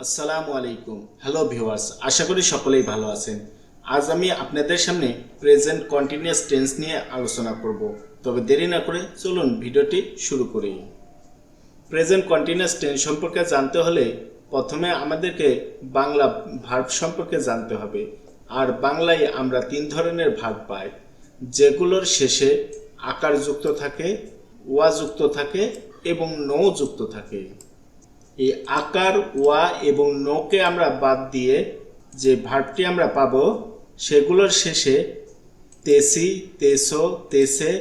আসসালামু আলাইকুম। Hello viewers, আশা করি সকলেই ভালো আছেন। আজ আমি আপনাদের সামনে প্রেজেন্ট কন্টিনিউয়াস টেন্স নিয়ে আলোচনা করব। তবে দেরি না করে চলুন ভিডিওটি শুরু করি। প্রেজেন্ট কন্টিনিউয়াস টেন্স সম্পর্কে জানতে হলে প্রথমে আমাদেরকে বাংলা ভার্ব সম্পর্কে জানতে হবে। আর বাংলায় আমরা তিন ধরনের ভার্ব পাই, যেগুলোর শেষে আকার যুক্ত থাকে, ওয়া যুক্ত থাকে এবং নৌ যুক্ত থাকে। এই আকার, ওয়া এবং নোকে আমরা বাদ দিয়ে যে ভার্বটি আমরা পাবো সেগুলোর শেষে তেসি, তেসো, তেসে,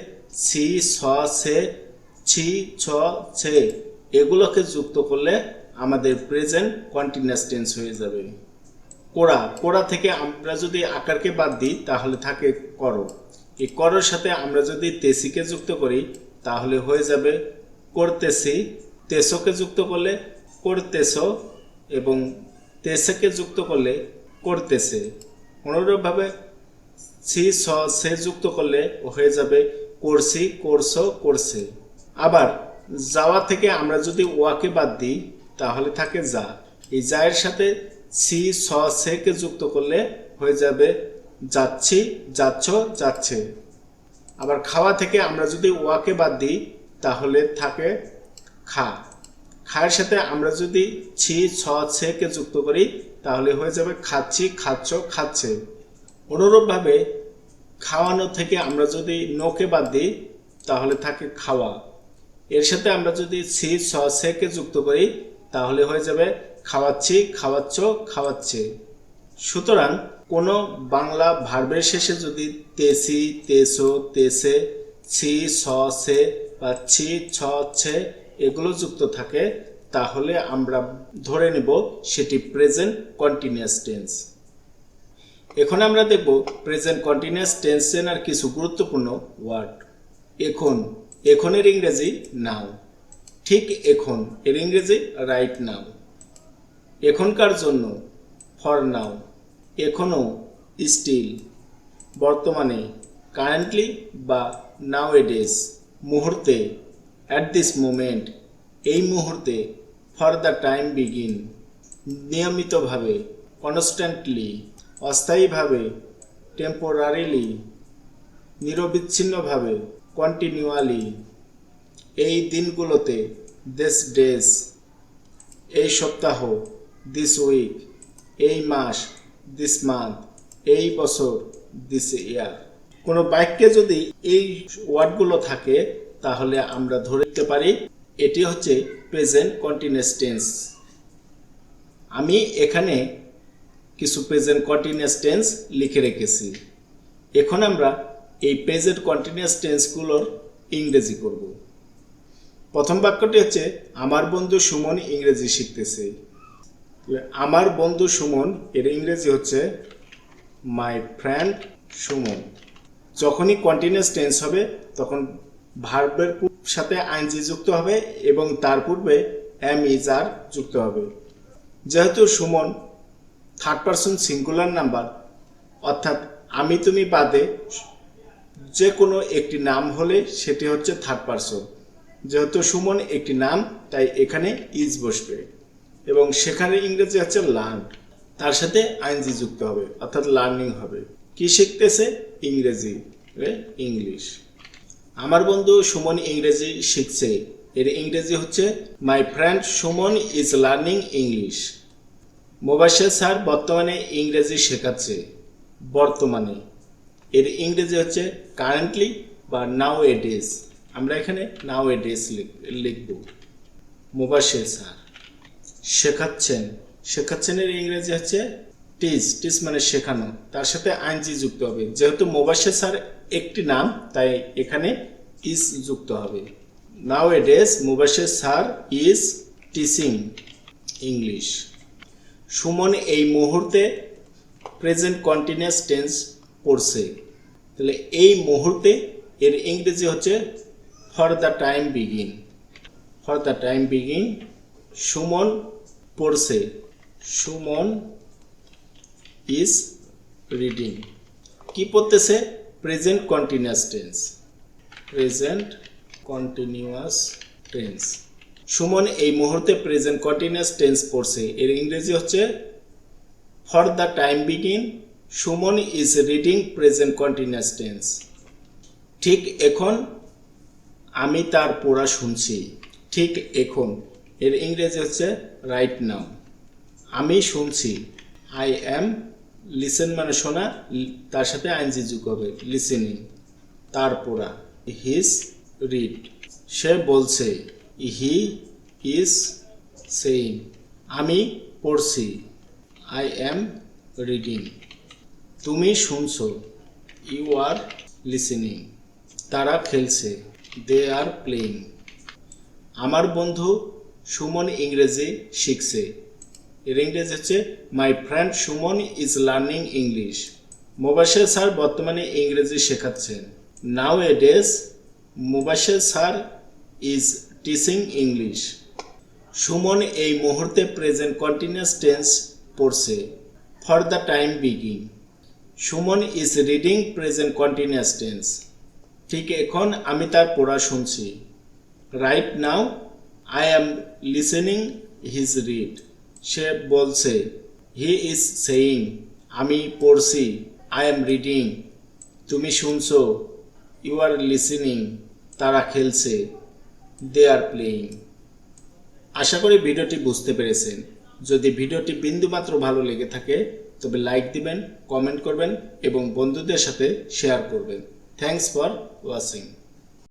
ছি, ছ, সে, ছি, ছ, ছে এগুলোকে যুক্ত করলে আমাদের প্রেজেন্ট কন্টিনিউয়াস টেন্স হয়ে যাবে। কোড়া, কোড়া থেকে আমরা যদি আকারকে বাদ দিই তাহলে থাকে করো। এই করোর সাথে আমরা যদি তেসিকে যুক্ত করি তাহলে হয়ে যাবে করতেছি। তেসোকে যুক্ত করলে করতেছো এবং তেসেকে যুক্ত করলে করতেছে। অনুরূপভাবে সি, স, সে যুক্ত করলে হয়ে যাবে করছি, করছো, করছে। আবার যাওয়া থেকে আমরা যদি ওয়াকে বাদ দিই তাহলে থাকে যা। এই যায়ের সাথে সি, স, সেকে যুক্ত করলে হয়ে যাবে যাচ্ছি, যাচ্ছ, যাচ্ছে। আবার খাওয়া থেকে আমরা যদি ওয়াকে বাদ দিই তাহলে থাকে খা। খায়ের সাথে আমরা যদি ছি, ছ, ছেকে যুক্ত করি তাহলে হয়ে যাবে খাচ্ছি, খাচ্ছ, খাচ্ছে। অনুরূপভাবে খাওয়ানো থেকে আমরা যদি নোকে বাদ দিই তাহলে থাকে খাওয়া। এর সাথে আমরা যদি ছি, ছ, ছেকে যুক্ত করি তাহলে হয়ে যাবে খাওয়াচ্ছি, খাওয়াচ্ছ, খাওয়াচ্ছে। সুতরাং কোনো বাংলা ভার্বের শেষে যদি তেসি, তেসো, তেসে, ছি, ছ, সে বা ছি, ছ, ছে এগুলো যুক্ত থাকে তাহলে আমরা ধরে নেব সেটি প্রেজেন্ট কন্টিনিউয়াস টেন্স। এখন আমরা দেখব প্রেজেন্ট কন্টিনিউয়াস টেন্সের আর কিছু গুরুত্বপূর্ণ ওয়ার্ড। এখন, এখনের ইংরেজি নাও। ঠিক এখন এর ইংরেজি রাইট নাও। এখনকার জন্য ফর নাও। এখনো স্টিল, বর্তমানে কারেন্টলি বা নাও এডেস, মুহূর্তে অ্যাট দিস মোমেন্ট, এই মুহূর্তে, ফর দ্য টাইম বিগিন, নিয়মিতভাবে কনস্ট্যান্টলি, অস্থায়ীভাবে টেম্পোরারিলি, নিরবিচ্ছিন্নভাবে কন্টিনিউয়ালি, এই দিনগুলোতে দিস ডেজ, এই সপ্তাহ দিস উইক, এই মাস দিস মান্থ, এই বছর দিস ইয়ার। কোনো বাক্যে যদি এই ওয়ার্ডগুলো থাকে তাহলে আমরা ধরতে পারি এটি হচ্ছে প্রেজেন্ট কন্টিনিউয়াস টেন্স। আমি এখানে কিছু প্রেজেন্ট কন্টিনিউয়াস টেন্স লিখে রেখেছি। এখন আমরা এই প্রেজেন্ট কন্টিনিউয়াস টেন্সগুলোর ইংরেজি করব। প্রথম বাক্যটি হচ্ছে আমার বন্ধু সুমন ইংরেজি শিখতেছে। আমার বন্ধু সুমন এর ইংরেজি হচ্ছে মাই ফ্রেন্ড সুমন। যখনই কন্টিনিউয়াস টেন্স হবে তখন ভার্বের সাথে আইএনজি যুক্ত হবে এবং তার পূর্বে এম ইজ আর যুক্ত হবে। যেহেতু Suman third person singular number, অর্থাৎ আমি তুমি বাদে যে কোনো একটি নাম হলে সেটি হচ্ছে থার্ড পারসন। যেহেতু সুমন একটি নাম তাই এখানে ইজ বসবে এবং সেখানে ইংরেজি হচ্ছে লার্ন, তার সাথে আইএনজি যুক্ত হবে অর্থাৎ লার্নিং হবে। কি শিখতেছে? ইংরেজি, ইংলিশ। আমার বন্ধু সুমন ইংরেজি শিখছে এর ইংরেজি হচ্ছে my friend Suman is learning English. Mobashwer sir বর্তমানে ইংরেজি শেখাচ্ছে। বর্তমানে এর ইংরেজি হচ্ছে কারেন্টলি বা নাও এ ডেজ। আমরা এখানে নাও এ ডেজ লিখব। মোবাশ্বের স্যার শেখাচ্ছেন, শেখাচ্ছেনের ইংরেজি হচ্ছে টিচ, টিচ মানে শেখানো, তার সাথে আইএনজি যুক্ত হবে। যেহেতু মোবাশ্বের স্যার একটি নাম তাই এখানে ইজ যুক্ত হবে। Nowadays Mobashwer sir is teaching English. Suman এই মুহূর্তে প্রেজেন্ট কন্টিনিউয়াস টেন্স পড়ছে। তাহলে এই মুহূর্তে এর ইংরেজি হচ্ছে for the time begin. For the time begin Suman পড়ছে। Suman is reading. কি পড়তেছে? Present continuous tense. Present continuous tense. Suman এই মুহূর্তে প্রেজেন্ট কন্টিনিউয়াস টেন্স পড়ছে। এর ইংরেজি হচ্ছে for the time begin Suman is reading present continuous tense. ঠিক এখন আমি তার পড়া শুনছি। ঠিক এখন এর ইংরেজি হচ্ছে রাইট নাও। আমি শুনছি, আই অ্যাম লিসেন মানে শোনা, তার সাথে আইএনজি যোগ হবে, লিসেনিং। তার পড়া হিজ রিড। সে বলছে, হি ইজ সেইং। আমি পড়ছি, আই অ্যাম রিডিং। তুমি শুনছো, ইউ আর লিসেনিং। তারা খেলছে, দে আর প্লেইং। আমার বন্ধু সুমন ইংরেজি শিখছে। এর ইংরেজি হচ্ছে my friend Suman is learning English. Mobashwer sir বর্তমানে ইংরেজি শেখাচ্ছেন। Nowadays Mobashwer sir is teaching English. Suman এই মুহূর্তে প্রেজেন্ট কন্টিনিউয়াস টেন্স পড়ছে। For the time begin Suman is reading present continuous tense. ঠিক এখন আমি তার পড়া শুনছি। Right now I am listening his read. সে বলছে, হি ইজ সেইং। আমি পড়ছি, আই অ্যাম রিডিং। তুমি শুনছো, ইউ আর লিসেনিং। তারা খেলছে, দে আর প্লেইং। আশা করি ভিডিওটি বুঝতে পেরেছেন। যদি ভিডিওটি বিন্দুমাত্র ভালো লেগে থাকে তবে লাইক দিবেন, কমেন্ট করবেন এবং বন্ধুদের সাথে শেয়ার করবেন। Thanks for watching.